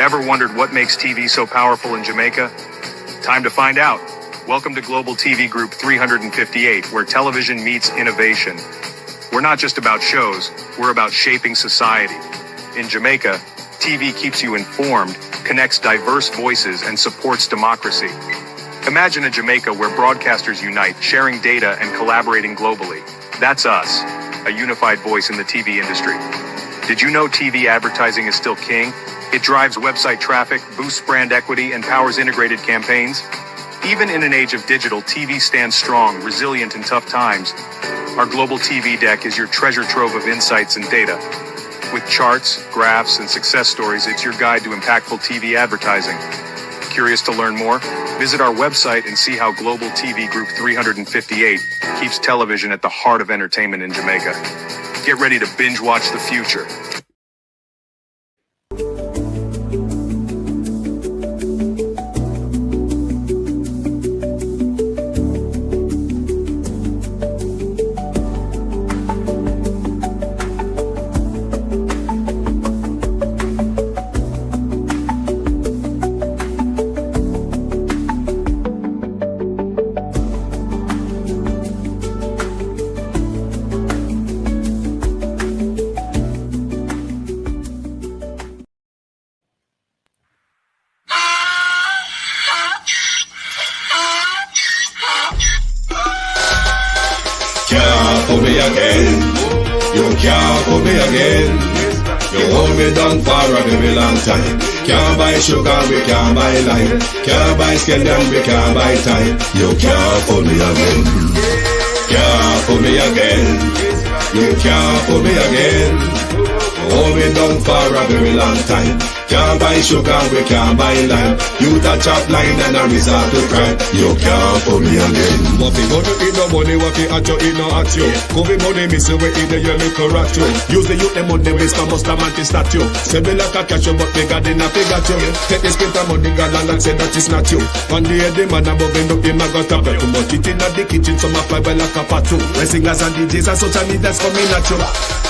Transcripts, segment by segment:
Ever wondered what makes TV so powerful in Jamaica? Time to find out. Welcome to Global TV Group 358, where television meets innovation. We're not just about shows, we're about shaping society. In Jamaica, TV keeps you informed, connects diverse voices, and supports democracy. Imagine a Jamaica where broadcasters unite, sharing data and collaborating globally. That's us, a unified voice in the TV industry. Did you know TV advertising is still king? It drives website traffic, boosts brand equity, and powers integrated campaigns. Even in an age of digital, TV stands strong, resilient in tough times. Our Global TV Deck is your treasure trove of insights and data. With charts, graphs, and success stories, it's your guide to impactful TV advertising. Curious to learn more? Visit our website and see how Global TV Group 358 keeps television at the heart of entertainment in Jamaica. Get ready to binge watch the future. For me again, you can't for me again. You hold me down for a very long time. Can't buy sugar, we can't buy lime. Can't buy scandal, we can't buy time. You can't for me again. Can't for me again. You can't for me again. Hold me down for a very long time. Can't buy sugar, we can't buy lime. You touch up line and a resort to crime. You can't for me again. What fi money in no money, what fi at you in no at you. Covid money missing we in the year little rat you. Use the youth them money waste my must a man to statue. Say me like a cashew but bigger than a figure you. Take the spit of money gal and say that is not you. On the head the man above end up him a got up. Too much it in the kitchen some a fly well like a patu. When singers and DJs and social media's coming at you.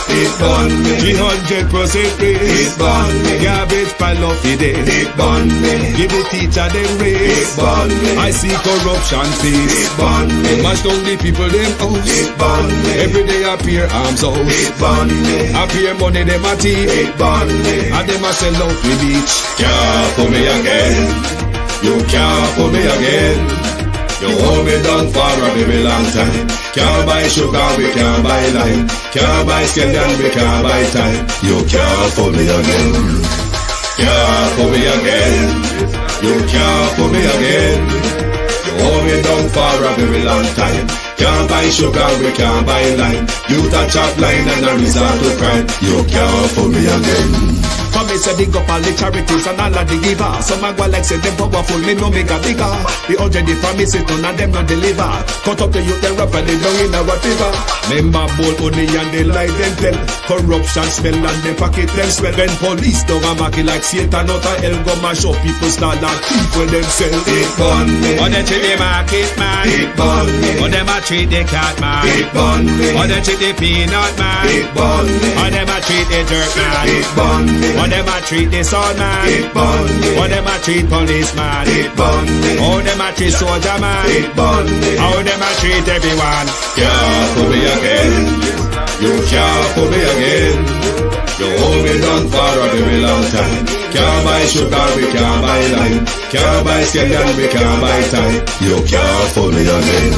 It burn me 300% raise. It burn me Garbage pile of the day. It burn me Give the teacher them It raise. burn me I see corruption It face. burn me Mash down the people them house. It burn me Every day appear arms out. It burn me Appear money them a thief. It burn me And them a sell out the beach. Can't for me again. You can't for me again. You hold me down for a very long time. Can't buy sugar, we can't buy lime. Can't buy scandal, we can't buy time. You can't for me again. Can't for me again. You can't for me again. You hold me down for a very long time. Can't buy sugar, we can't buy lime. You touch up line and a resort to crime. You can't for me again. Come me say big up all the charities and all of the givers. Some a go like say them powerful, me no make a bigger. The 100 the promises, none of them not deliver. Cut up the youth, they rap and they down in a whatever. Member bowl only and they lie them tell. Corruption smell and them pocket them swell. When police don't a market like Satan out of hell, go mash up people start like people themselves. It burn me Or they treat the market man. It burn me Or them a treat the cat man. It burn me Or they treat the peanut man. It burn me Or them a treat the dirt man. It burn me Or them a treat the son man. It burn me Or them a treat policeman. It burn me How them a treat soldier man. It burn me How them a treat everyone. Can't for me again. You can't for me again. You hold me down for a very long time. Can't buy sugar, we can't buy lime. Can't buy scandal, we can't buy time. You can't for me again.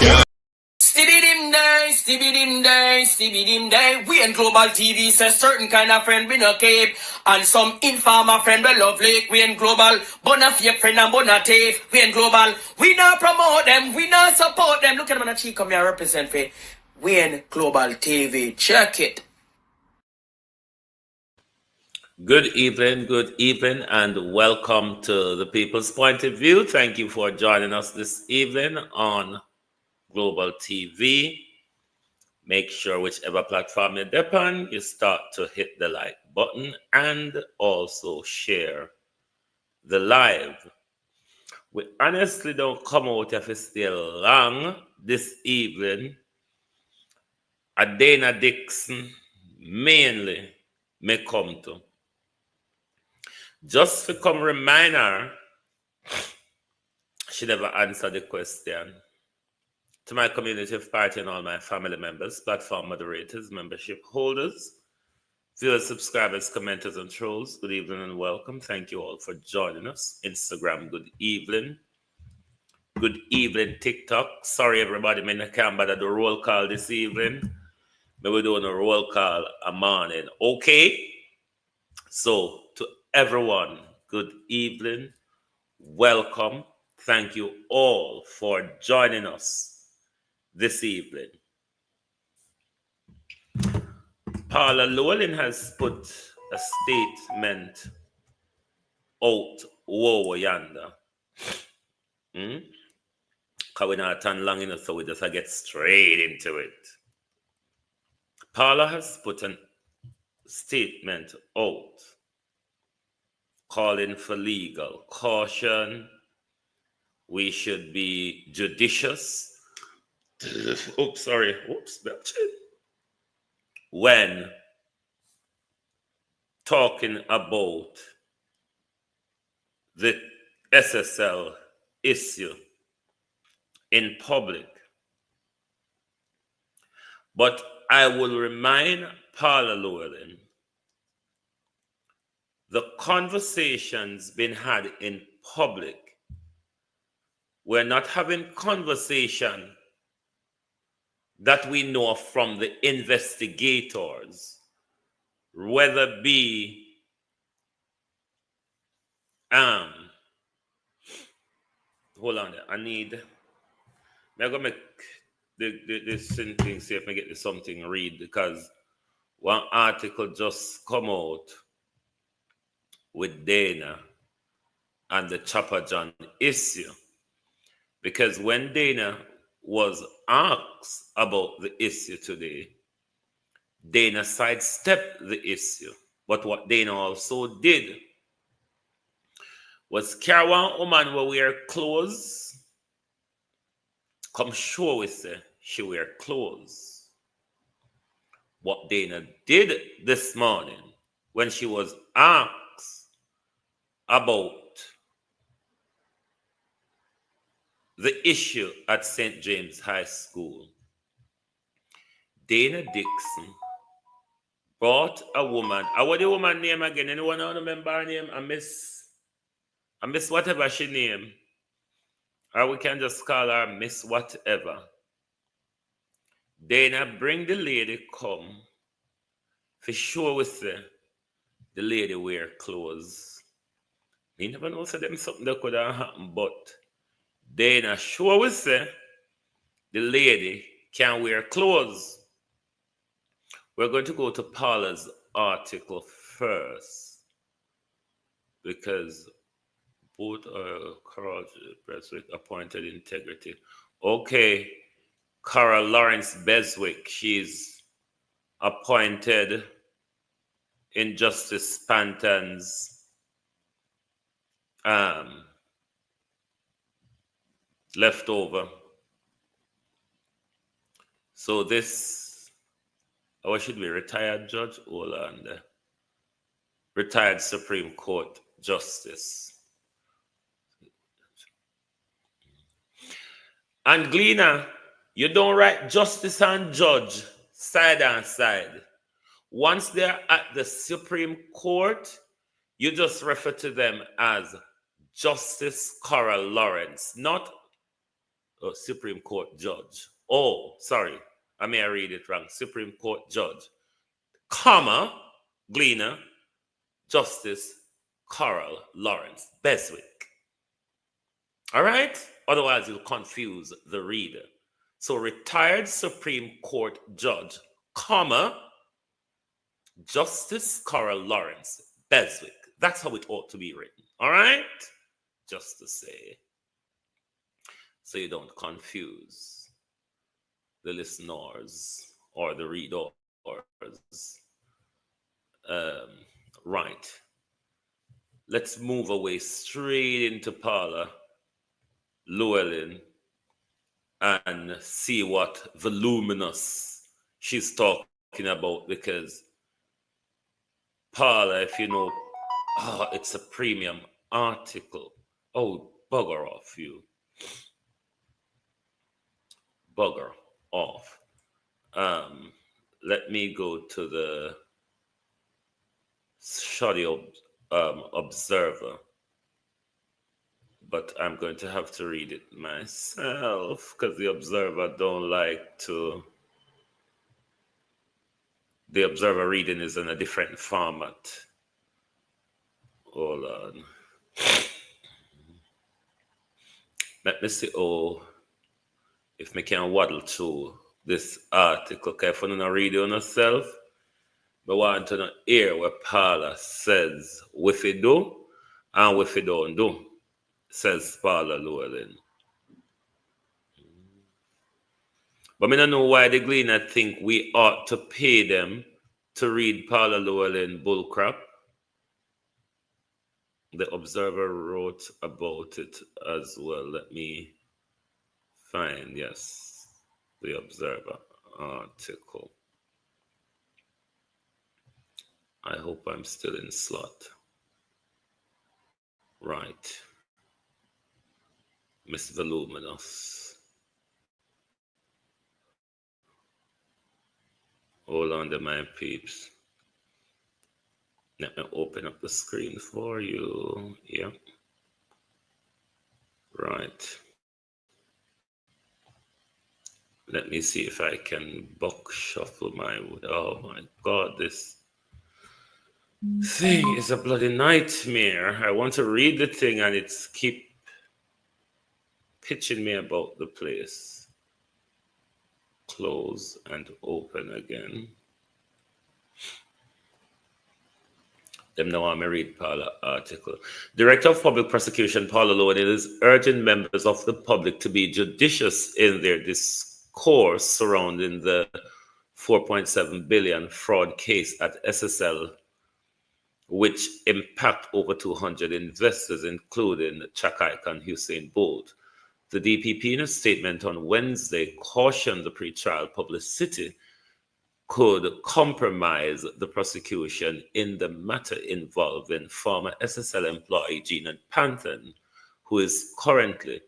Can't Stibby-dim day, stibby-dim day, stibby-dim day. We in Global TV says certain kind of friend we no cape. And some informer friend we love Lake. We in Global, bona fake friend and bona tape. We in Global, we not promote them, we not support them. Look at them on the cheek, come here represent for. We in Global TV, check it. Good evening, and welcome to the People's Point of View. Thank you for joining us this evening on Global TV. Make sure whichever platform you're on, you start to hit the like button and also share the live. We honestly don't come out if it's still long this evening. Adana Dixon mainly may come to. Just to come remind her, she never answered the question. To my community of party and all my family members, platform moderators, membership holders, viewers, subscribers, commenters, and trolls, good evening and welcome. Thank you all for joining us. Instagram, good evening. Good evening, TikTok. Sorry, everybody, I can't bother the roll call this evening. But we're doing a roll call a morning. Okay? So, to everyone, good evening. Welcome. Thank you all for joining us this evening. Paula Llewellyn has put a statement out over yonder. Because we're not turn long enough, so we just get straight into it. Paula has put a statement out calling for legal caution. We should be judicious. Oops, sorry. Oops, when talking about the SSL issue in public. But I will remind Paula Llewellyn, the conversations being had in public, we're not having conversation that we know from the investigators, whether it be hold on there. I'm gonna make this thing, see if I get this something read, because one article just come out with Dana and the Chopper John issue. Because when Dana was asked about the issue today, Dana sidestepped the issue. But what Dana also did was carry one woman where wear clothes, come show we say she wear clothes. What Dana did this morning when she was asked about the issue at St. James High School, Dana Dixon brought a woman. What the woman name again? Anyone remember her name? I miss whatever she name. Or we can just call her Miss Whatever. Dana bring the lady come. For sure we say the lady wear clothes. You never know them something that could have happened, but Dana sure we say the lady can wear clothes. We're going to go to Paula's article first, because both are Carol Beswick appointed integrity. Okay, Carol Lawrence Beswick, she's appointed in Justice Panton's leftover. So this, should be retired judge? Hold on there. Retired Supreme Court Justice. And Gleaner, you don't write justice and judge side and side. Once they're at the Supreme Court, you just refer to them as Justice Carol Lawrence, not a Supreme Court judge. Oh, sorry, I may read it wrong. Supreme Court judge, comma, Gleaner, Justice Carol Lawrence Beswick. All right? Otherwise, you'll confuse the reader. So, retired Supreme Court judge, comma, Justice Carol Lawrence Beswick. That's how it ought to be written. All right? Just to say, so you don't confuse the listeners or the readers. Right. Let's move away straight into Paula Llewellyn and see what voluminous she's talking about, because Paula, if you know Oh, it's a premium article. Oh, bugger off, you. Bugger off. Let me go to the shoddy observer, but I'm going to have to read it myself because the observer don't like to. The observer reading is in a different format. Hold on. Let me see if me can waddle through this article. Okay, if you don't read it on yourself, but want to hear what Paula says. With it do and with it don't do, says Paula Llewellyn. But I don't know why the Gleaner think we ought to pay them to read Paula Llewellyn bullcrap. The Observer wrote about it as well. Let me find, yes, the Observer article. I hope I'm still in slot. Right. Miss Voluminous. Hold on to my peeps. Let me open up the screen for you. Yeah. Right. Let me see if I can buck shuffle my... Oh my God, this thing is a bloody nightmare. I want to read the thing and it's keep pitching me about the place. Close and open again. Them now I'm read Paula article. Director of Public Prosecution Paula Llewellyn is urging members of the public to be judicious in their discourse surrounding the 4.7 billion fraud case at SSL, which impact over 200 investors, including Chakaik and Hussein Bolt. The DPP, in a statement on Wednesday, cautioned the pre-trial publicity could compromise the prosecution in the matter involving former SSL employee Gina Panton, who is currently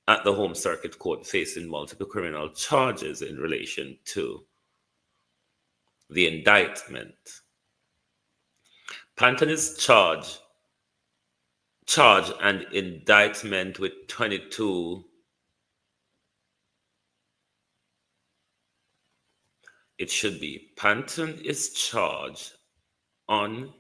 at the Home Circuit Court facing multiple criminal charges in relation to the indictment. Panton is charged and indictment with 22. It should be Panton is charged on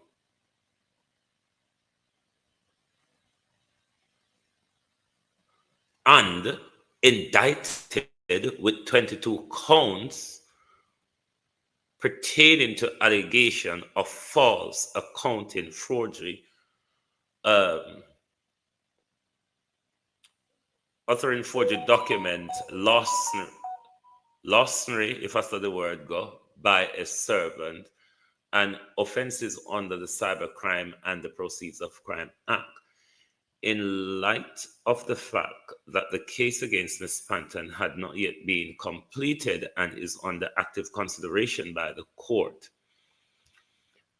and indicted with 22 counts pertaining to allegation of false accounting forgery, authoring forgery document, larceny, if I saw the word go, by a servant, and offenses under the Cybercrime and the Proceeds of Crime Act. In light of the fact that the case against Ms. Panton had not yet been completed and is under active consideration by the court,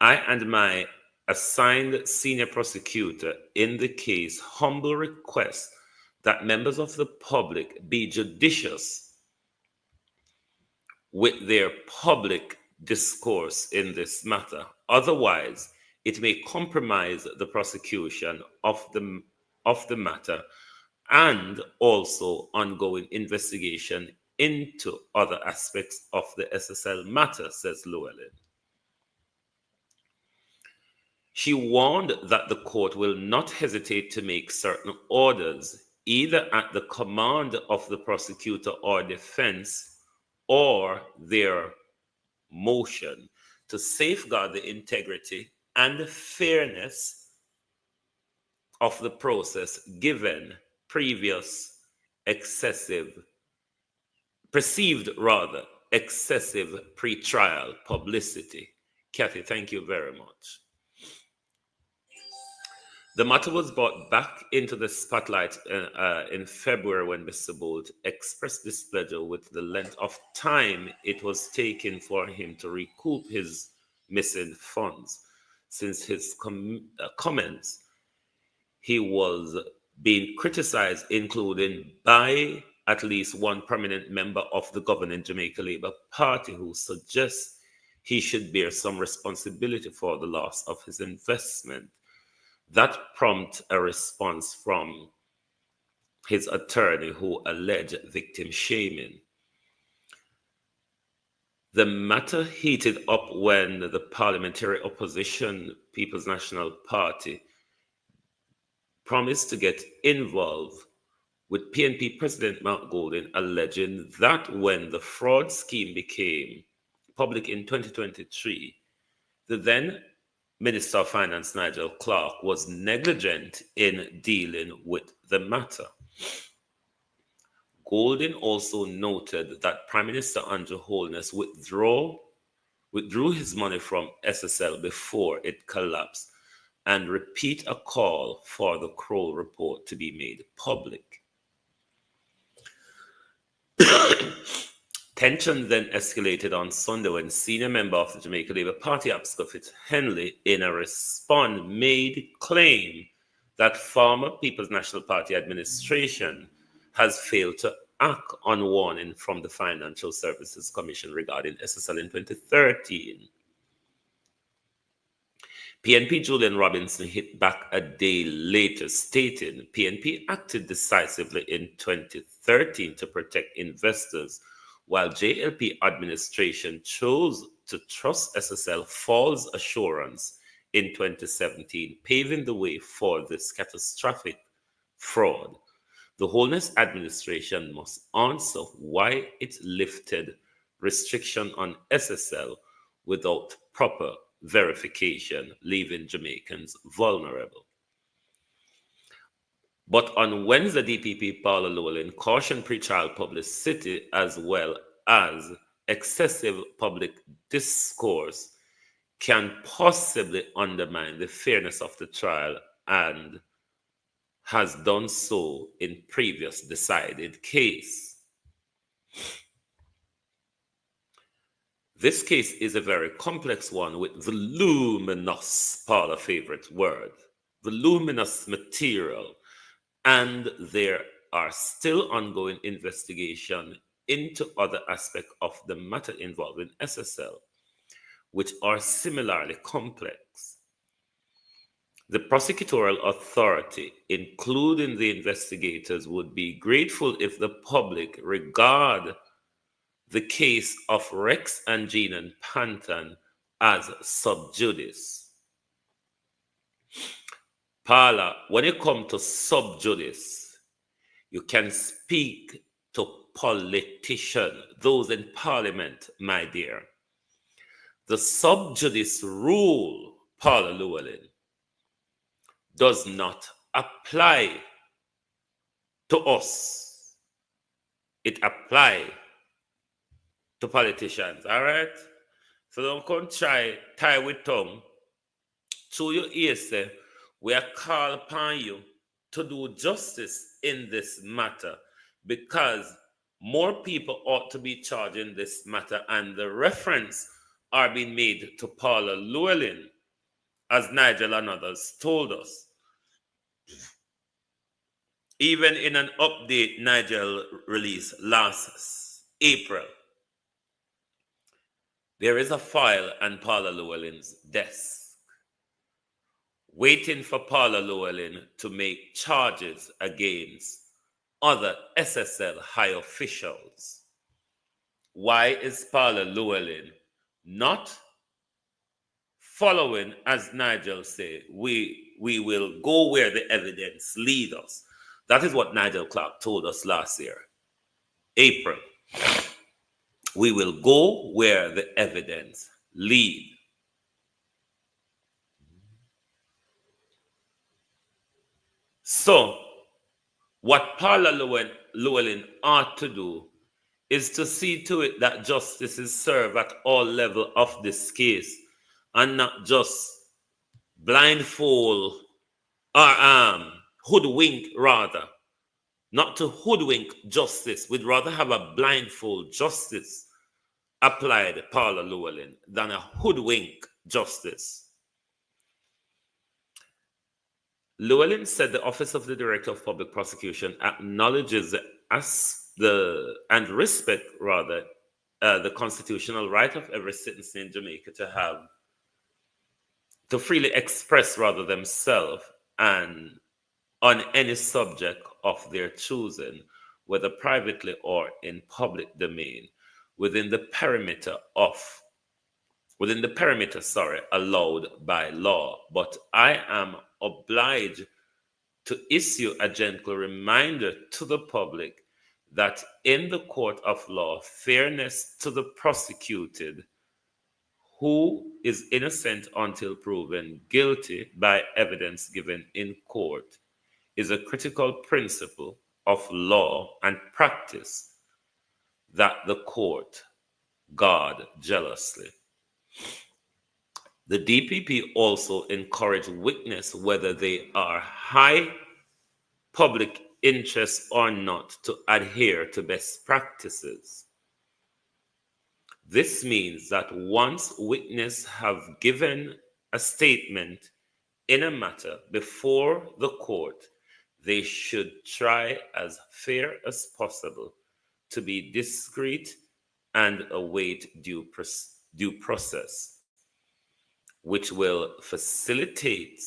I and my assigned senior prosecutor in the case humbly request that members of the public be judicious with their public discourse in this matter. Otherwise, it may compromise the prosecution of the matter and also ongoing investigation into other aspects of the SSL matter, says Llewellyn. She warned that the court will not hesitate to make certain orders, either at the command of the prosecutor or defense, or their motion, to safeguard the integrity and the fairness of the process given perceived excessive pre-trial publicity. Kathy, thank you very much. The matter was brought back into the spotlight in February when Mr. Bolt expressed displeasure with the length of time it was taking for him to recoup his missing funds, since his comments, he was being criticized, including by at least one prominent member of the governing Jamaica Labour Party, who suggests he should bear some responsibility for the loss of his investment. That prompted a response from his attorney, who alleged victim shaming. The matter heated up when the parliamentary opposition, People's National Party, promised to get involved with PNP President Mark Golding, alleging that when the fraud scheme became public in 2023, the then Minister of Finance Nigel Clarke was negligent in dealing with the matter. Golding also noted that Prime Minister Andrew Holness withdrew his money from SSL before it collapsed, and repeat a call for the Kroll report to be made public. Tension then escalated on Sunday when senior member of the Jamaica Labour Party, Absco Fitz-Henley, in a response made claim that former People's National Party administration has failed to act on warning from the Financial Services Commission regarding SSL in 2013. PNP Julian Robinson hit back a day later, stating PNP acted decisively in 2013 to protect investors, while JLP administration chose to trust SSL false assurance in 2017, paving the way for this catastrophic fraud. The Holness administration must answer why it lifted restriction on SSL without proper verification, leaving Jamaicans vulnerable. But on Wednesday, DPP Paula Llewellyn cautioned pre-trial publicity as well as excessive public discourse can possibly undermine the fairness of the trial, and has done so in previous decided case. This case is a very complex one with voluminous, Paula favorite word, voluminous material, and there are still ongoing investigation into other aspects of the matter involving SSL, which are similarly complex. The prosecutorial authority, including the investigators, would be grateful if the public regard the case of Rex and Jean and Panton as sub judice. Paula, when it comes to sub judice, you can speak to politicians, those in parliament, my dear. The sub judice rule, Paula Llewellyn, does not apply to us. It applies to politicians, all right? So don't come try tie with tongue. So your ears say, we are called upon you to do justice in this matter, because more people ought to be charged in this matter, and the reference are being made to Paula Llewellyn, as Nigel and others told us. Even in an update Nigel released last April, there is a file on Paula Llewellyn's desk waiting for Paula Llewellyn to make charges against other SSL high officials. Why is Paula Llewellyn not following, as Nigel said, we will go where the evidence leads us? That is what Nigel Clarke told us last year, April. We will go where the evidence leads. So, what Paula Llewellyn ought to do is to see to it that justice is served at all levels of this case, and not just blindfold or hoodwink, rather. Not to hoodwink justice. We'd rather have a blindfold justice applied to Paula Llewellyn than a hoodwink justice. Llewellyn said the Office of the Director of Public Prosecution acknowledges and respect the constitutional right of every citizen in Jamaica to freely express themselves and on any subject of their choosing, whether privately or in public domain, within the perimeter allowed by law. But I am obliged to issue a gentle reminder to the public that in the court of law, fairness to the prosecuted, who is innocent until proven guilty by evidence given in court, is a critical principle of law and practice that the court guard jealously. The DPP also encourage witnesses, whether they are high public interest or not, to adhere to best practices. This means that once witnesses have given a statement in a matter before the court, they should try as fair as possible to be discreet and await due process, which will facilitate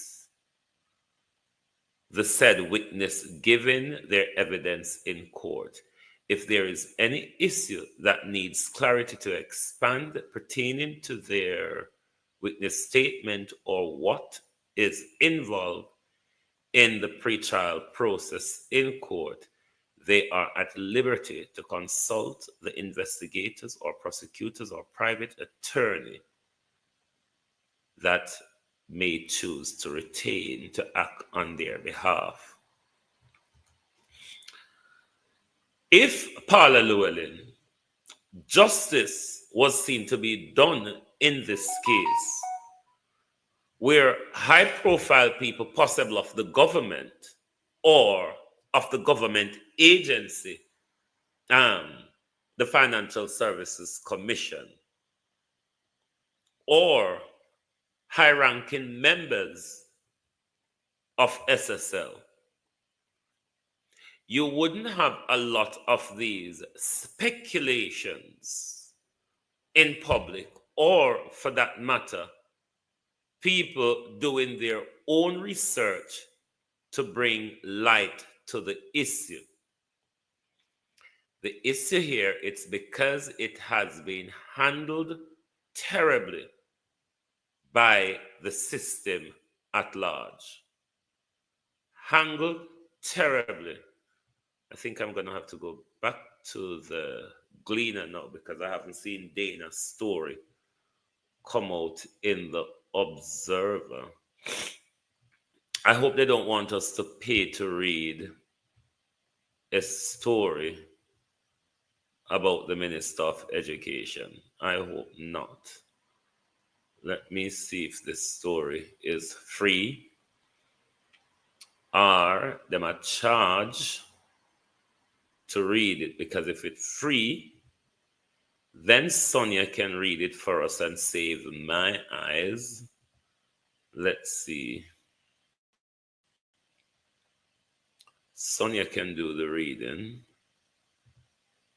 the said witness giving their evidence in court. If there is any issue that needs clarity to expand pertaining to their witness statement or what is involved in the pretrial process in court, they are at liberty to consult the investigators or prosecutors or private attorney that may choose to retain to act on their behalf. If Paula Llewellyn, justice was seen to be done in this case, where high-profile people, possible of the government or of the government agency, the Financial Services Commission, or high-ranking members of SSL, you wouldn't have a lot of these speculations in public, or for that matter, people doing their own research to bring light to the issue. The issue here, it's because it has been handled terribly by the system at large. Handled terribly. I think I'm going to have to go back to the Gleaner now, because I haven't seen Dana's story come out in the Observer. I hope they don't want us to pay to read a story about the Minister of Education. I hope not. Let me see if this story is free. Are them a charge to read it? Because if it's free, then Sonia can read it for us and save my eyes. Let's see. Sonia can do the reading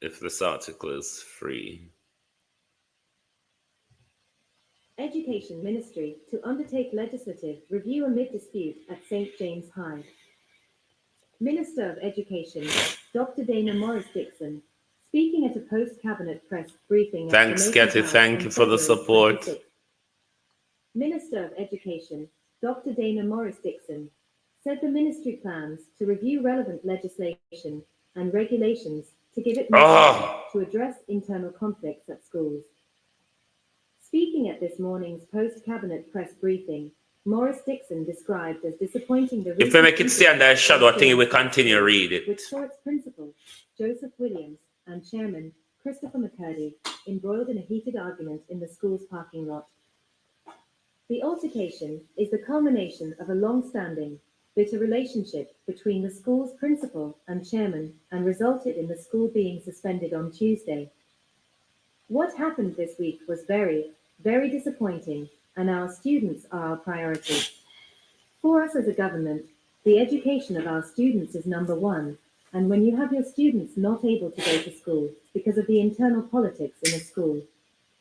if this article is free. Education Ministry to undertake legislative review amid dispute at St. James High. Minister of Education, Dr. Dana Morris-Dixon, speaking at a post-cabinet press briefing. Thanks, Kathy. Thank you for the support. 26th. Minister of Education, Dr. Dana Morris-Dixon, said the ministry plans to review relevant legislation and regulations to give it more to address internal conflicts at schools. Speaking at this morning's post-cabinet press briefing, Morris-Dixon described as disappointing the... If we make it stay under a shadow, I think we continue read it. Which saw its principal, Joseph Williams, and chairman, Christopher McCurdy, embroiled in a heated argument in the school's parking lot. The altercation is the culmination of a long-standing, bitter relationship between the school's principal and chairman, and resulted in the school being suspended on Tuesday. What happened this week was very, very disappointing, and our students are our priority. For us as a government, The education of our students is number one, and when you have your students not able to go to school because of the internal politics in a school,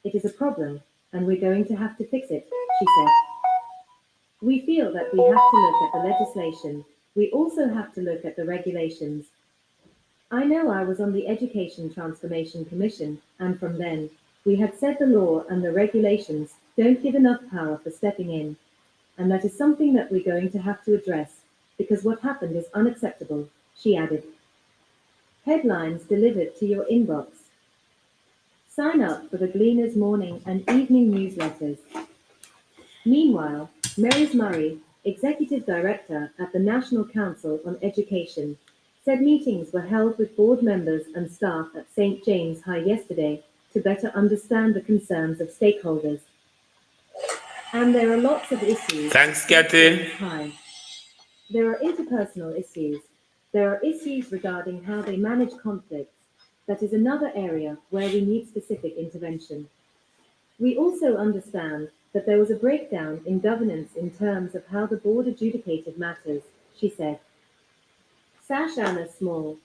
it is a problem, and we're going to have to fix it, she said. We feel that we have to look at the legislation. We also have to look at the regulations. I know I was on the Education Transformation Commission, and from then, we had said the law and the regulations don't give enough power for stepping in, and that is something that we're going to have to address, because what happened is unacceptable, she added. Headlines delivered to your inbox. Sign up for the Gleaners morning and evening newsletters. Meanwhile, Meredith Murray, Executive Director at the National Council on Education, said meetings were held with board members and staff at St. James High yesterday to better understand the concerns of stakeholders. And there are lots of issues. Thanks, Kathy. High. There are interpersonal issues. There are issues regarding how they manage conflicts. That is another area where we need specific intervention. We also understand that there was a breakdown in governance in terms of how the board adjudicated matters, she said. Sash Anna Small.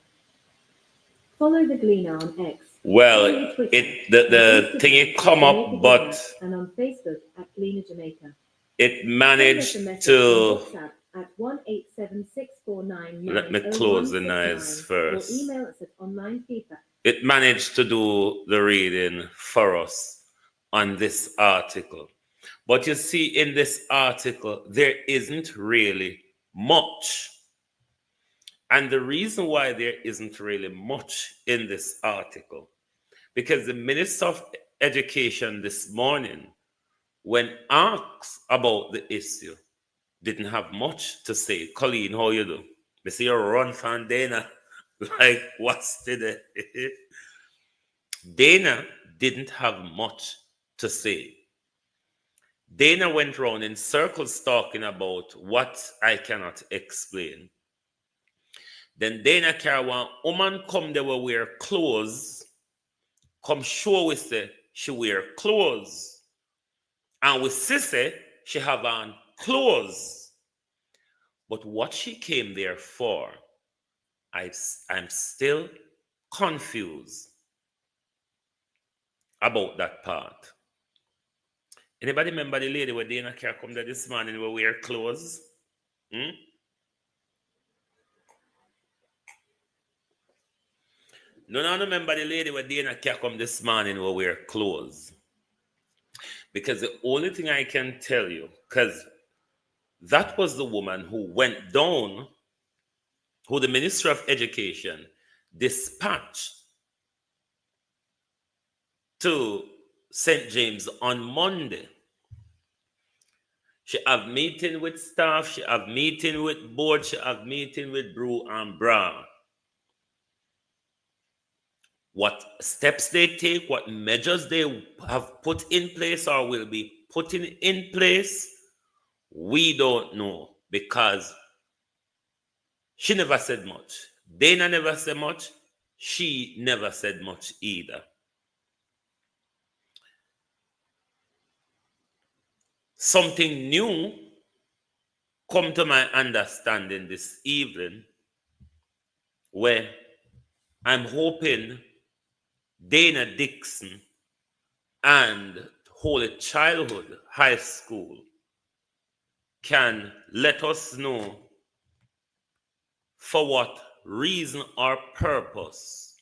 Follow the Gleaner on X. Well, the thing it come up, but and on Facebook at Gleaner Jamaica. It managed to. At 1-876-499-0169, Let me close the noise first. Or email us at online feedback. It managed to do the reading for us on this article. But you see, in this article, there isn't really much. And the reason why there isn't really much in this article, because the Minister of Education this morning, when asked about the issue, didn't have much to say. Colleen, how you do? I see you run from Dana like what's today? Dana didn't have much to say. Dana went around in circles talking about what I cannot explain. Then Dana carry one woman come there will wear clothes, come show we say she wear clothes. And we say she have on clothes. But what she came there for, I'm still confused about that part. Anybody remember the lady where Dana Carr come there this morning will wear clothes? No, remember the lady where Dana Carr come this morning will wear clothes. Because the only thing I can tell you, because that was the woman who went down, who the Minister of Education dispatched to St. James on Monday. She have meeting with staff, she have meeting with board, she have meeting with Brew and Bra. What steps they take, what measures they have put in place or will be putting in place, we don't know, because she never said much. Dana never said much. She never said much either. Something new come to my understanding this evening, where I'm hoping Dana Dixon and Holy Childhood High School can let us know for what reason or purpose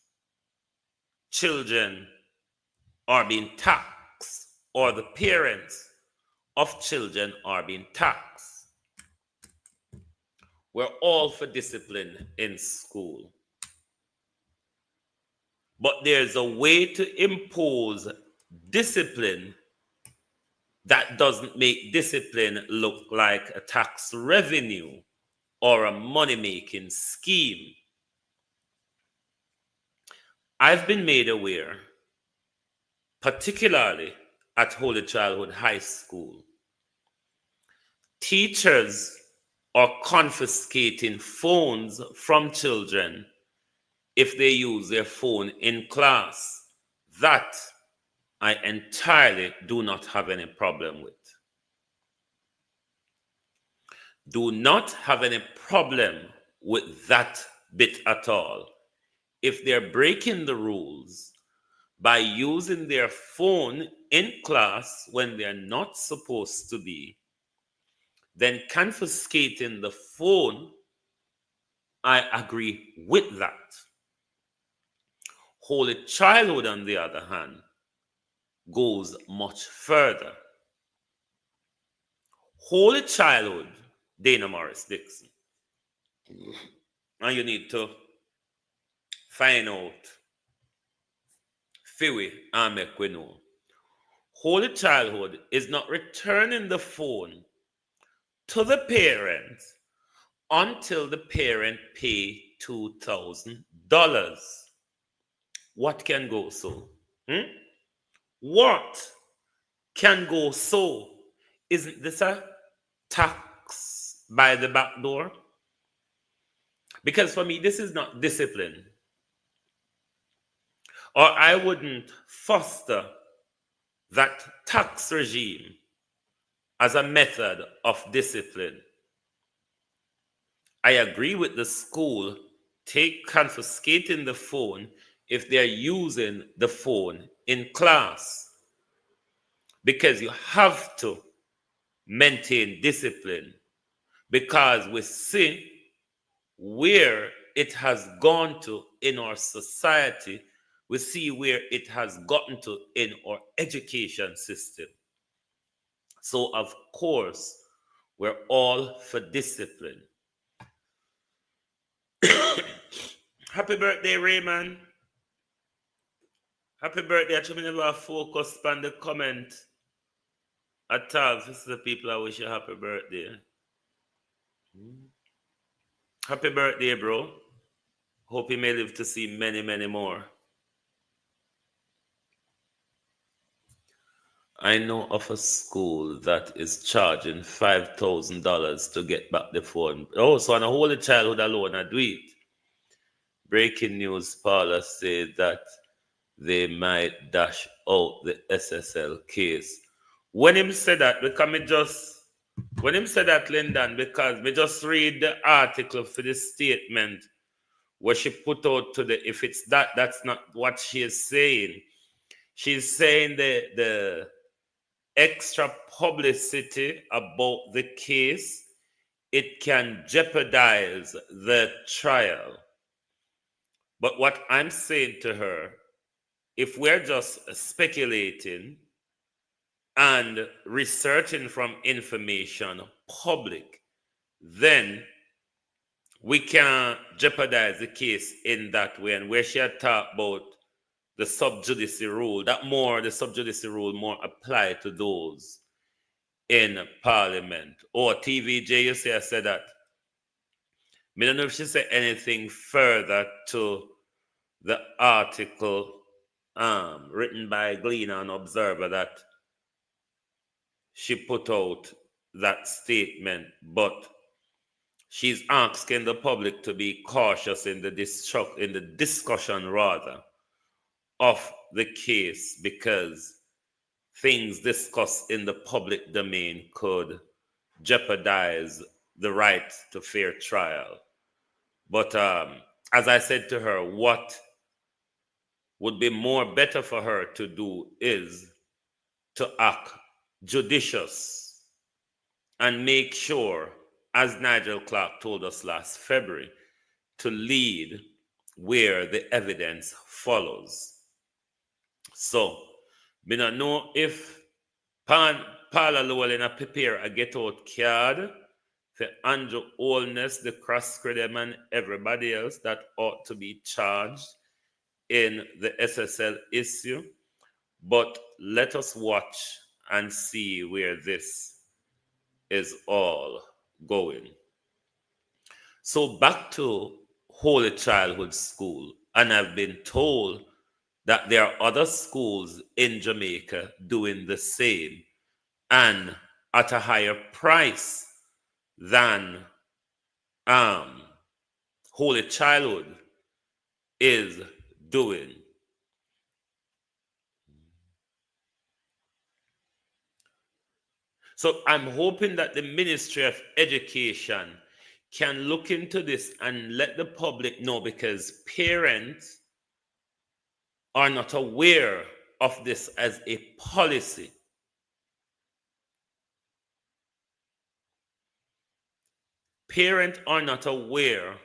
children are being taxed, or the parents of children are being taxed. We're all for discipline in school. But there's a way to impose discipline that doesn't make discipline look like a tax revenue or a money-making scheme. I've been made aware, particularly at Holy Childhood High School, teachers are confiscating phones from children if they use their phone in class. That I entirely do not have any problem with. do not have any problem with that bit at all. If they're breaking the rules by using their phone in class when they're not supposed to be, then confiscating the phone, I agree with that. Holy Childhood, on the other hand, goes much further. Holy Childhood, Dana Morris Dixon, and you need to find out, Fiwi, and make we know. Holy Childhood is not returning the phone to the parents until the parent pay $2,000. What can go so? What can go so? Isn't this a tax by the back door? Because for me, this is not discipline. Or I wouldn't foster that tax regime as a method of discipline. I agree with the school confiscating the phone if they're using the phone in class, because you have to maintain discipline, because we see where it has gone to in our society. We see where it has gotten to in our education system. So, of course, we're all for discipline. Happy birthday, Raymond. Happy birthday. I should never focus on the comment at all. This is the people I wish you happy birthday. Happy birthday, bro. Hope you may live to see many, many more. I know of a school that is charging $5,000 to get back the phone. Oh, so on a Holy Childhood alone, I do it. Breaking news, Paula said that they might dash out the SSL case. When him said that, Lyndon, because me just read the article for the statement where she put out today. If it's that's not what she is saying. She's saying the extra publicity about the case, it can jeopardize the trial. But what I'm saying to her, if we're just speculating and researching from information public, then we can jeopardize the case in that way. And where she had talked about the sub judice rule, the sub judice rule more apply to those in Parliament. Or TVJ, you say I said that. I don't know if she said anything further to the article written by Gleaner and Observer that she put out that statement, but she's asking the public to be cautious in the discussion rather of the case, because things discussed in the public domain could jeopardize the right to fair trial. But as I said to her, what would be more better for her to do is to act judicious and make sure, as Nigel Clark told us last February, to lead where the evidence follows. So, me not know if Paula Llewellyn prepare a get out card for Andrew Holness, the cross credit and everybody else that ought to be charged in the SSL issue. But let us watch and see where this is all going. So back to Holy Childhood School, and I've been told that there are other schools in Jamaica doing the same and at a higher price than Holy Childhood is doing. So I'm hoping that the Ministry of Education can look into this and let the public know, because parents are not aware of this as a policy. Parents are not aware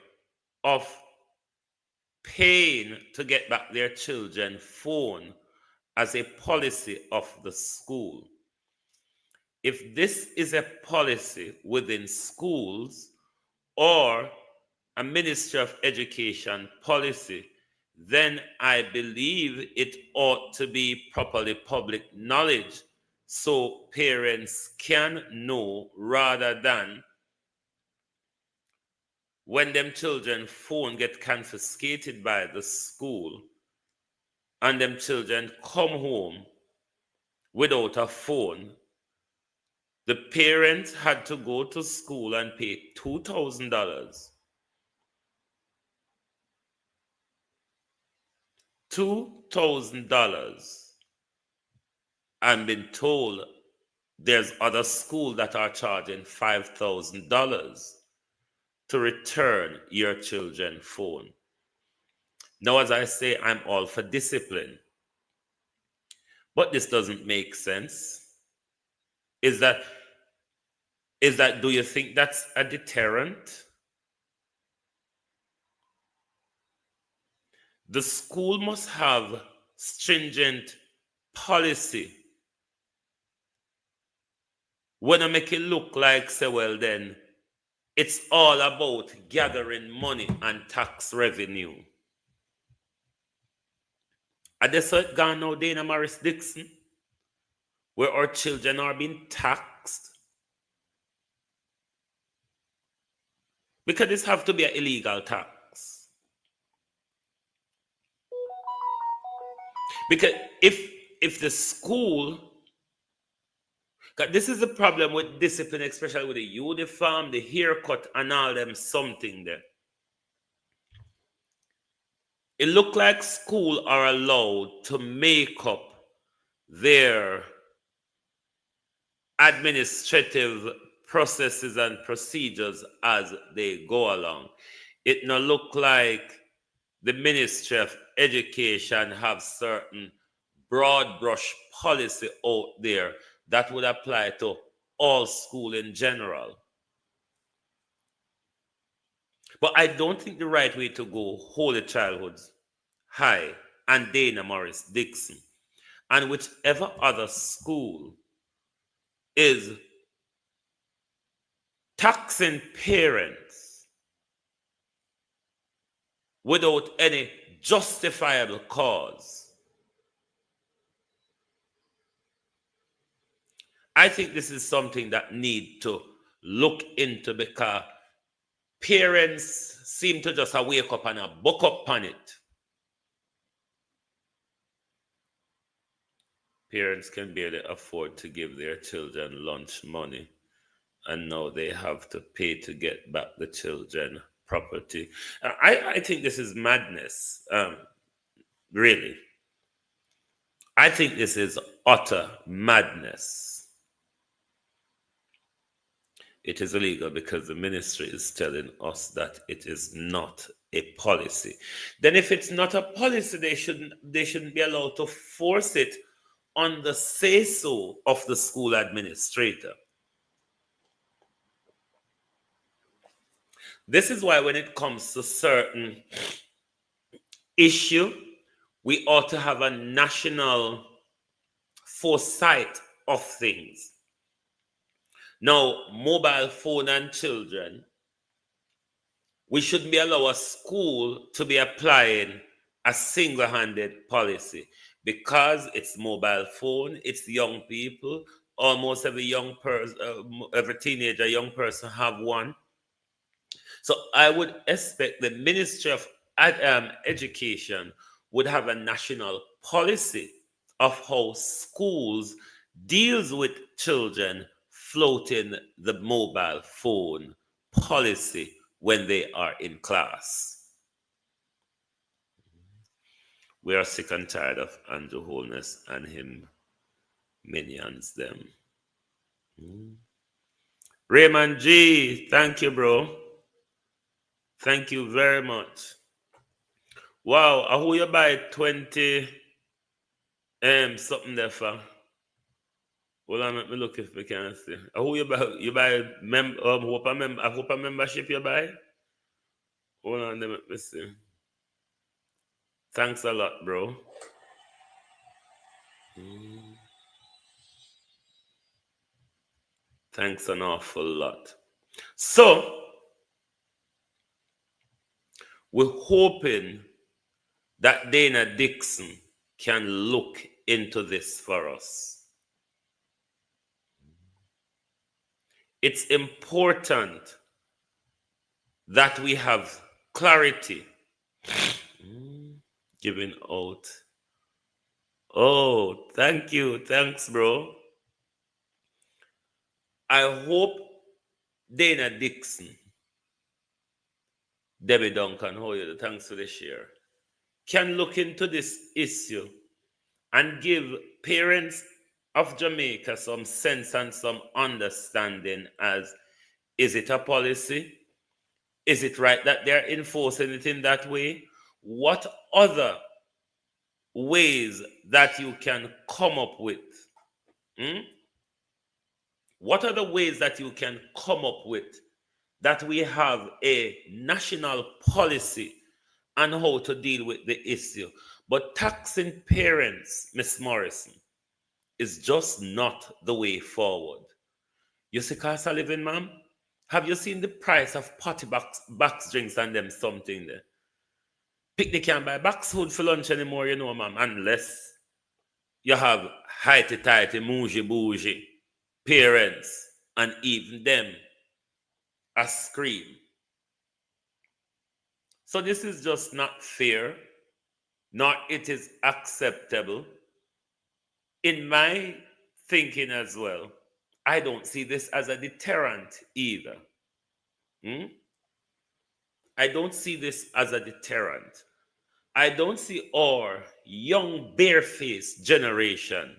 of paying to get back their children phone as a policy of the school. If this is a policy within schools or a Ministry of Education policy, then I believe it ought to be properly public knowledge so parents can know, rather than when them children phone get confiscated by the school and them children come home without a phone. The parents had to go to school and pay $2,000. $2,000. And been told there's other schools that are charging $5,000 to return your children's phone. Now, as I say, I'm all for discipline. But this doesn't make sense. Is that do you think that's a deterrent? The school must have stringent policy. When I make it look like, say, well, then it's all about gathering money and tax revenue. And that's how it gone now, Dana Morris Dixon, where our children are being taxed. Because this have to be an illegal tax. Because if the school, this is the problem with discipline, especially with the uniform, the haircut, and all them something there. It look like school are allowed to make up their administrative processes and procedures as they go along. It not look like the Ministry of Education have certain broad brush policy out there that would apply to all school in general. But I don't think the right way to go, Holy Childhoods High and Dana Morris Dixon, and whichever other school is taxing parents without any justifiable cause. I think this is something that need to look into, because parents seem to just wake up and buck up on it. Parents can barely afford to give their children lunch money, and now they have to pay to get back the children property. I think this is madness, really. I think this is utter madness. It is illegal because the ministry is telling us that it is not a policy. Then if it's not a policy, they shouldn't be allowed to force it on the say-so of the school administrator. This is why when it comes to certain issue, we ought to have a national foresight of things. Now, mobile phone and children, we shouldn't be allowing a school to be applying a single-handed policy, because it's mobile phone, it's young people. Almost every young person, every teenager, young person have one. So I would expect the Ministry of Education would have a national policy of how schools deals with children floating the mobile phone policy when they are in class. We are sick and tired of Andrew Holness and him minions them. Raymond G, thank you, bro. Thank you very much. Wow, I who you buy 20 something there for? Hold on, let me look if we can see. Who you buy? You buy Whopper membership you buy? Hold on, let me see. Thanks a lot, bro. Thanks an awful lot. So, we're hoping that Dana Dixon can look into this for us. It's important that we have clarity. Giving out. Oh, thank you. Thanks, bro. I hope Dana Dixon, Debbie Duncan, how are you? Thanks for the share, can look into this issue and give parents of Jamaica some sense and some understanding as, is it a policy? Is it right that they're enforcing it in that way? What other ways that you can come up with? What are the ways that you can come up with that we have a national policy on how to deal with the issue? But taxing parents, Miss Morrison, is just not the way forward. You see cost of living, ma'am? Have you seen the price of potty box drinks and them something there? Picnic can't buy box food for lunch anymore, you know, ma'am, unless you have highty-tighty, moujie-bougie parents, and even them a scream. So this is just not fair, nor it is acceptable. In my thinking as well, I don't see this as a deterrent either. I don't see this as a deterrent. I don't see our young barefaced generation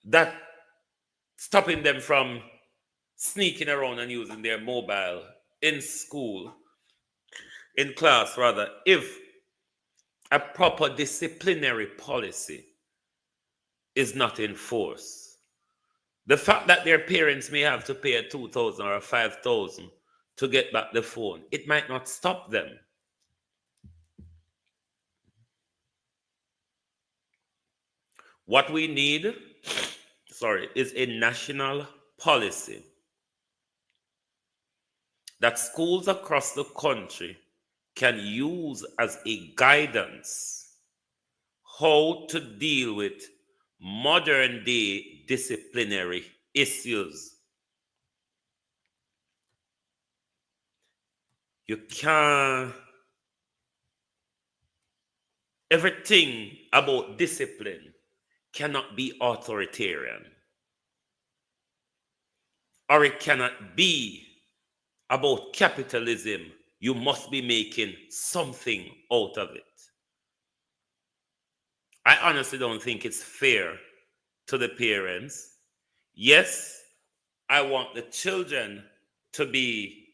that stopping them from sneaking around and using their mobile in school, in class rather, if a proper disciplinary policy is not enforced. The fact that their parents may have to pay a 2,000 or a 5,000 to get back the phone, it might not stop them. What we need, is a national policy that schools across the country can use as a guidance how to deal with modern day disciplinary issues. You can't, everything about discipline cannot be authoritarian, or it cannot be about capitalism. You must be making something out of it. I honestly don't think it's fair to the parents. Yes, I want the children to be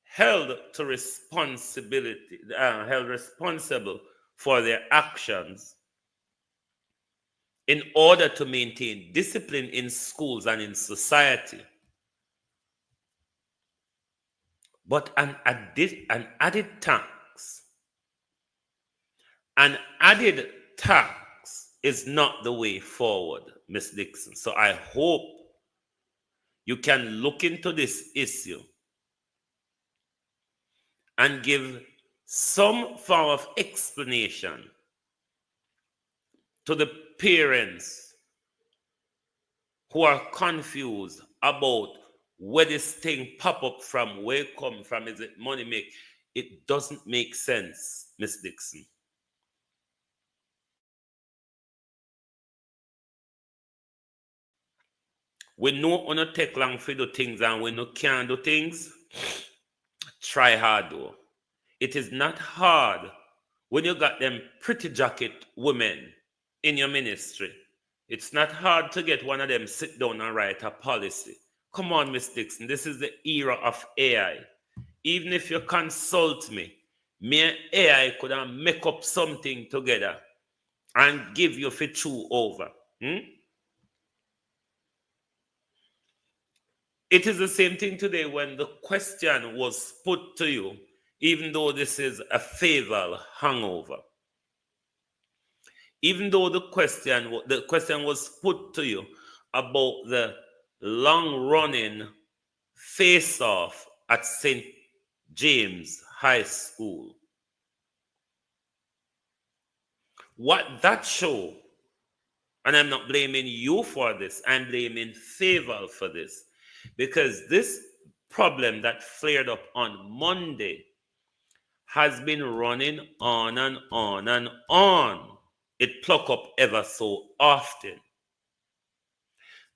held responsible for their actions in order to maintain discipline in schools and in society. But an added tax is not the way forward, Ms. Dixon. So I hope you can look into this issue and give some form of explanation to the parents who are confused about where this thing pop up from, where it come from, is it money make? It doesn't make sense, Miss Dixon. We know we not take long to do things, and we no can do things. Try hard though. It is not hard when you got them pretty jacket women in your ministry It's not hard to get one of them sit down and write a policy. Come on, Miss Dixon, this is the era of AI. Even if you consult me and AI could have make up something together and give you for chew over. It is the same thing today when the question was put to you, even though this is a fatal hangover. Even though the question was put to you about the long-running face-off at St. James High School. What that show, and I'm not blaming you for this, I'm blaming Favor for this, because this problem that flared up on Monday has been running on and on and on. It pluck up ever so often.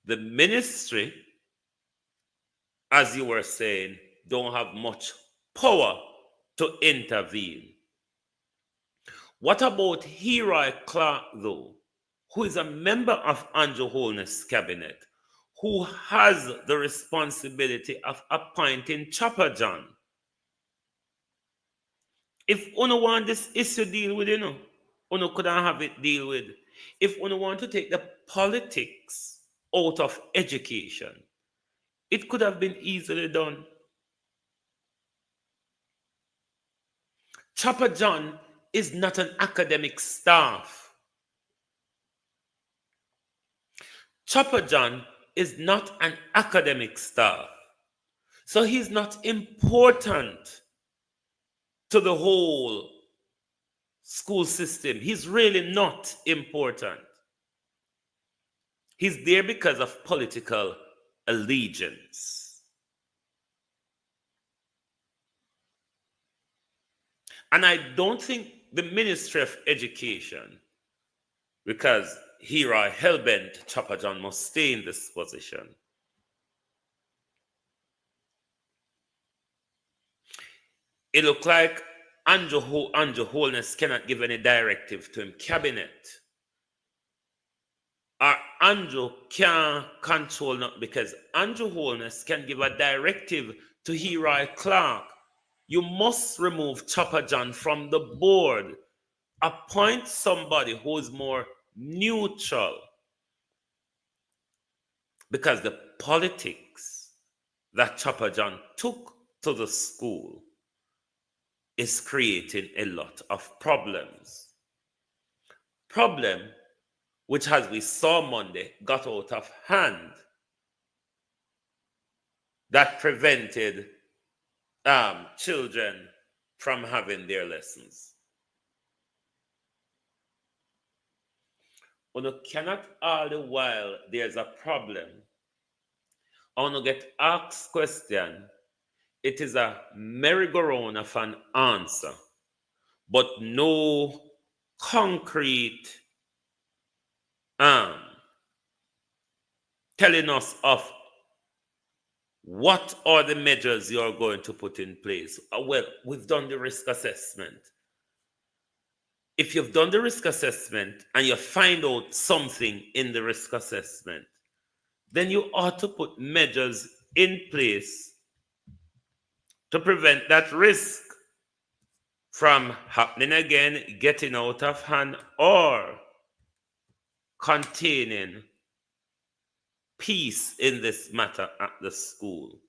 The ministry, as you were saying, don't have much power to intervene. What about Heri Clark, though, who is a member of Andrew Holness' cabinet, who has the responsibility of appointing Chopper John? If uno want this issue deal with, uno couldn't have it deal with. If uno want to take the politics out of education, it could have been easily done. Chopper John is not an academic staff. Chopper John is not an academic staff. So he's not important to the whole school system. He's really not important. He's there because of political allegiance. And I don't think the Ministry of Education, because Heri hellbent Chopper John must stay in this position. It looked like Andrew Holness cannot give any directive to him cabinet. Or Andrew can't control not because Andrew Holness can give a directive to Heri Clark. You must remove Chopper John from the board. Appoint somebody who is more neutral. Because the politics that Chopper John took to the school is creating a lot of problems. Problem which, as we saw Monday, got out of hand. That prevented children from having their lessons. You cannot all the while there's a problem. I want to get asked question. It is a merry-go-round of an answer, but no concrete telling us of what are the measures you are going to put in place. Well, we've done the risk assessment. If you've done the risk assessment and you find out something in the risk assessment, then you ought to put measures in place to prevent that risk from happening again, getting out of hand, or containing peace in this matter at the school.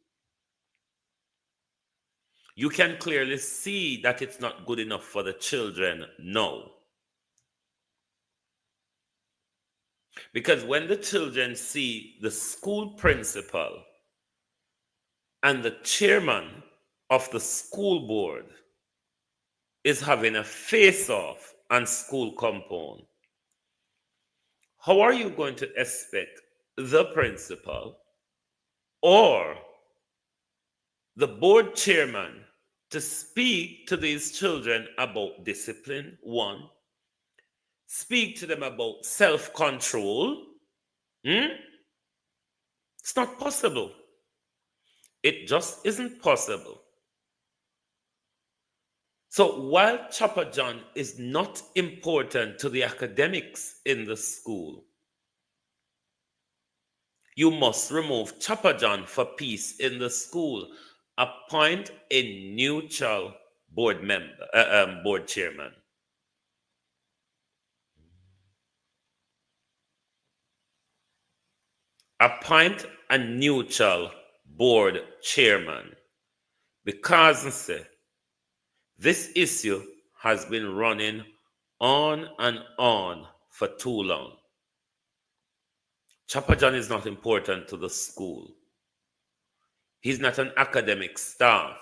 You can clearly see that it's not good enough for the children now. Because when the children see the school principal and the chairman of the school board is having a face-off on school compound, how are you going to expect the principal or the board chairman to speak to these children about discipline? One, speak to them about self-control. It's not possible. It just isn't possible. So while Chopper John is not important to the academics in the school, You must remove Chopper John for peace in the school. Appoint a neutral board member, board chairman. Appoint a neutral board chairman. Because this issue has been running on and on for too long. Chopper John is not important to the school. He's not an academic staff.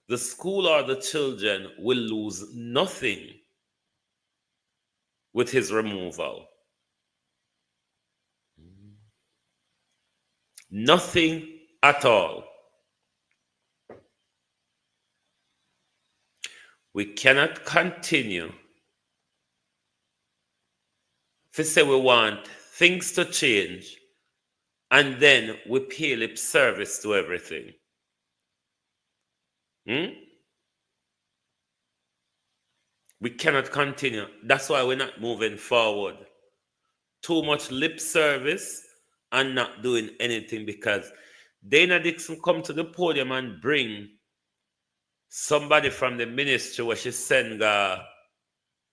The school or the children will lose nothing with his removal. Nothing at all. We cannot continue to say we want things to change and then we pay lip service to everything. We cannot continue. That's why we're not moving forward. Too much lip service and not doing anything, because Dana Dixon come to the podium and bring somebody from the ministry where she sent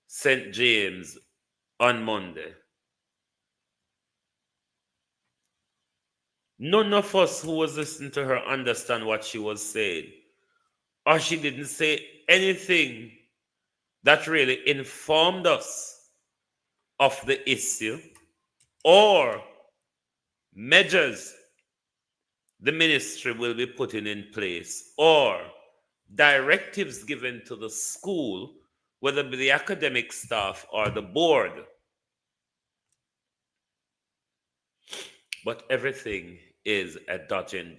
St. James on Monday. None of us who was listening to her understand what she was saying. Or she didn't say anything that really informed us of the issue or measures the ministry will be putting in place or directives given to the school, whether it be the academic staff or the board. But everything is a dodging.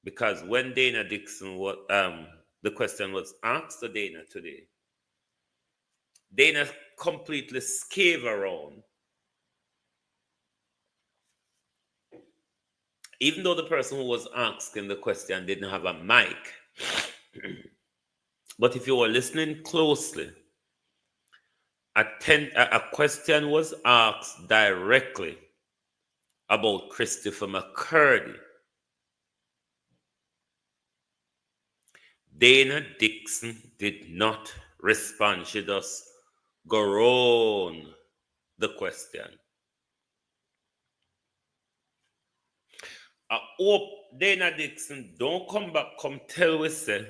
Because when Dana Dixon, the question was asked to Dana today, Dana completely scave around. Even though the person who was asking the question didn't have a mic. But if you were listening closely, a question was asked directly about Christopher McCurdy. Dana Dixon did not respond. She just go around the question. I hope Dana Dixon don't come back, come tell we say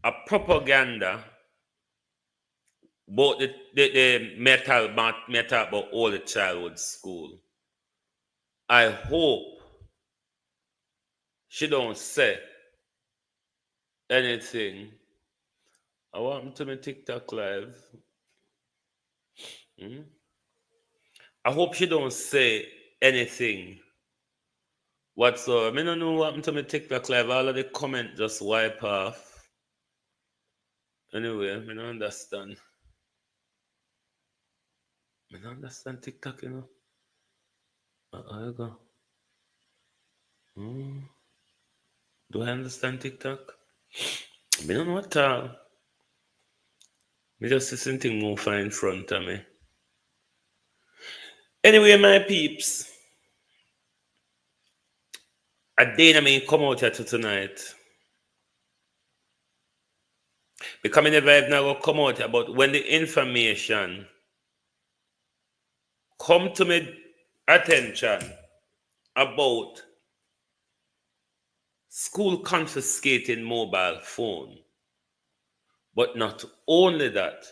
a propaganda about the metal about all the childhood school. I hope she don't say anything. I want to my TikTok live. I hope she don't say anything whatsoever. I don't know what happened to my TikTok live. All of the comment just wipe off. Anyway, I don't understand. I don't understand TikTok, you know. There you go. Do I understand TikTok? I don't know what all. I just see something more fine in front of me. Anyway, my peeps, a Dana may come out here to tonight. Because I never have now come out here, but when the information come to me attention about school confiscating mobile phone, but not only that,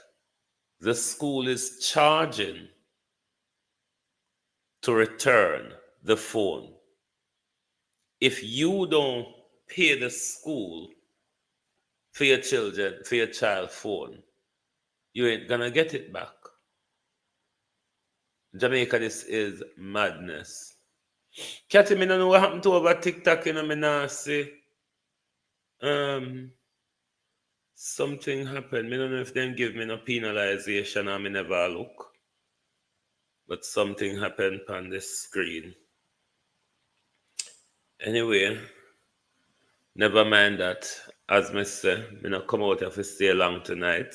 the school is charging to return the phone. If you don't pay the school for your children, for your child phone, you ain't gonna get it back. Jamaica, this is madness. Cathy, me don't know what happened to over TikTok, you know, me not see. Something happened. Me don't know if them give me no penalization or me never look. But something happened on the screen. Anyway, never mind that. As me say, me not come out here to stay long tonight.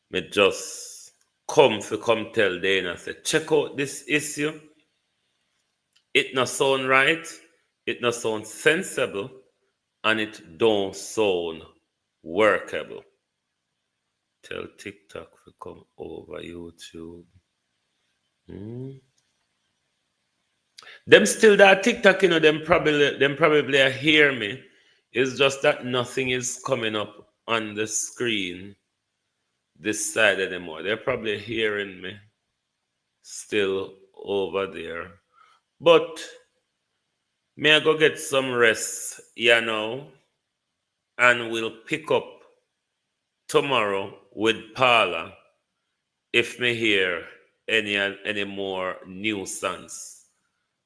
Me just come tell Dana, say, check out this issue. It not sound right, it not sound sensible, and it don't sound workable. Tell TikTok to come over YouTube. Them still that TikTok, you know, them probably hear me. It's just that nothing is coming up on the screen this side anymore. They're probably hearing me still over there. But may I go get some rest, you know, and we'll pick up tomorrow with Paula if me hear any more nuisance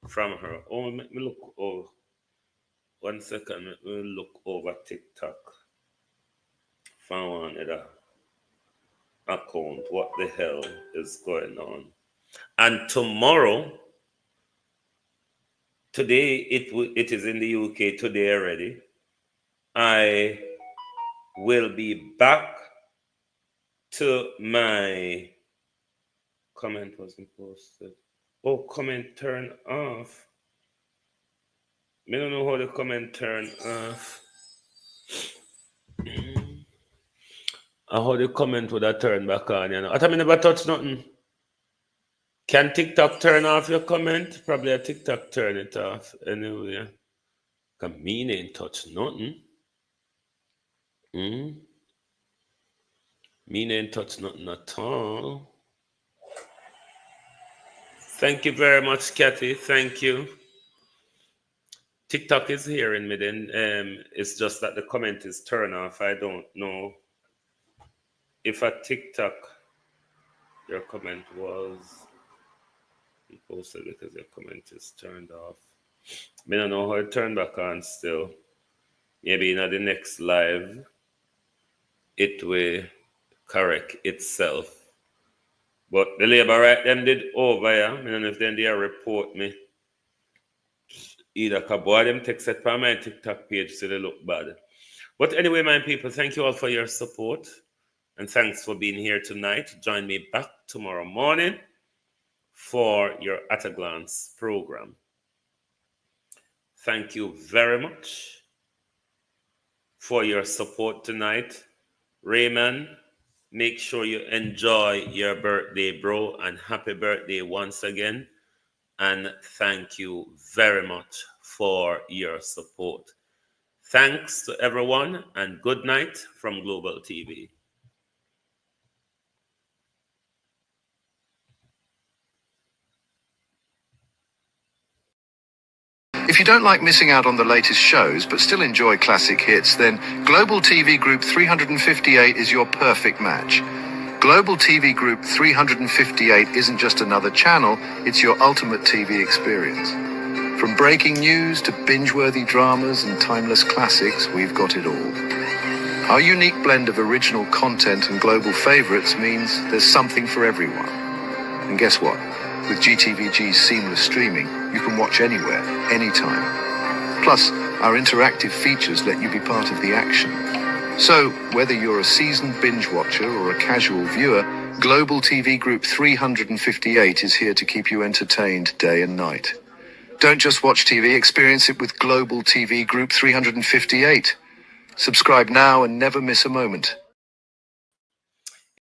from her. Oh, let me look over. 1 second, let me look over TikTok. Found another account. What the hell is going on? And tomorrow, today it is in the UK today already. I will be back to my comment wasn't posted. Oh, comment turn off. I don't know how the comment turn off. How the comment would have turned back on, you know. I thought I never touch nothing. Can TikTok turn off your comment? Probably a TikTok turn it off anyway. Cause me ain't touch nothing. Me ain't touch nothing at all. Thank you very much, Kathy. Thank you. TikTok is hearing me then. It's just that the comment is turned off. I don't know if a TikTok your comment was posted because your comment is turned off. I don't know how it turned back on still. Maybe in the next live it will correct itself. But the labor right them did over, yeah. I don't know if then they report me. Either boy them text it from my TikTok page so they look bad. But anyway, my people, thank you all for your support. And thanks for being here tonight. Join me back tomorrow morning for your At a Glance program. Thank you very much for your support tonight. Raymond, make sure you enjoy your birthday, bro, and happy birthday once again. And thank you very much for your support. Thanks to everyone, and good night from Global TV. If you don't like missing out on the latest shows but still enjoy classic hits, then Global TV Group 358 is your perfect match. Global TV Group 358 isn't just another channel, it's your ultimate TV experience. From breaking news to binge-worthy dramas and timeless classics, we've got it all. Our unique blend of original content and global favorites means there's something for everyone. And guess what? With GTVG's seamless streaming, you can watch anywhere, anytime. Plus, our interactive features let you be part of the action. So, whether you're a seasoned binge watcher or a casual viewer, Global TV Group 358 is here to keep you entertained day and night. Don't just watch TV, experience it with Global TV Group 358. Subscribe now and never miss a moment.